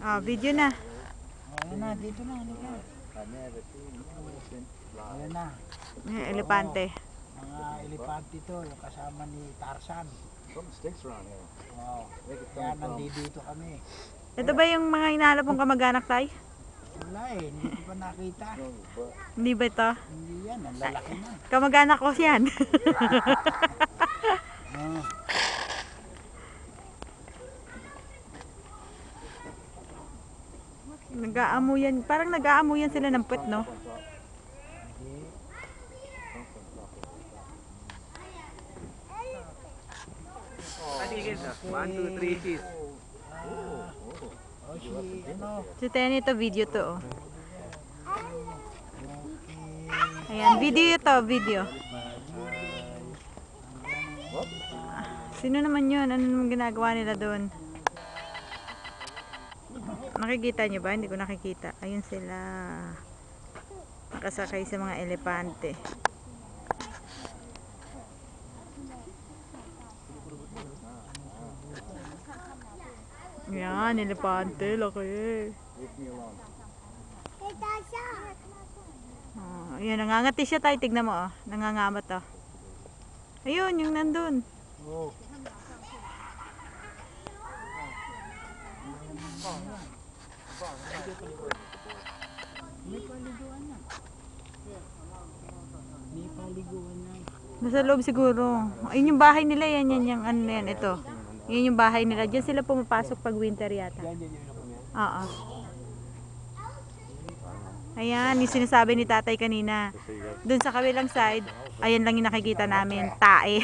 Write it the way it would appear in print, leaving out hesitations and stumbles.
Ah, video na. Ayan na, dito na. Halika. Ayan na. Yung elepante. Mga elepante to, yung kasama ni Tarzan. Wow. Kaya nandito kami. Ito ba yung mga hinahanap mong kamag-anak tayo? Wala eh, hindi ko pa nakita. Hindi ba ito? Hindi yan, ang lalaki na. Kamag-anak ko yan. Nag-aamuyan, parang nag-aamuyan sila ng puwet, no? One, two, three, cheese. Si Tenny, ito video to. Oh. Ayan, video ito, video. Sino naman yun? Ano naman ginagawa nila doon? Nakikita nyo ba? Hindi ko nakikita. Ayun sila. Nakasakay sa mga elepante. Yan, elepante. Laki. Oh, ayan, nangangati siya tayo. Tignan mo, oh. Nangangamat, oh. Ayun, yung nandun. Oh. May paliguan na. May paliguan na. Nasa loob siguro. Ayun yung bahay nila. Yan, yung ano na yan. Ito. Yan yung bahay nila. Diyan sila pumapasok pag winter yata. Oo. Ayan, yung sinasabi ni tatay kanina. Doon sa kabilang side, ayan lang yung nakikita namin. Tae.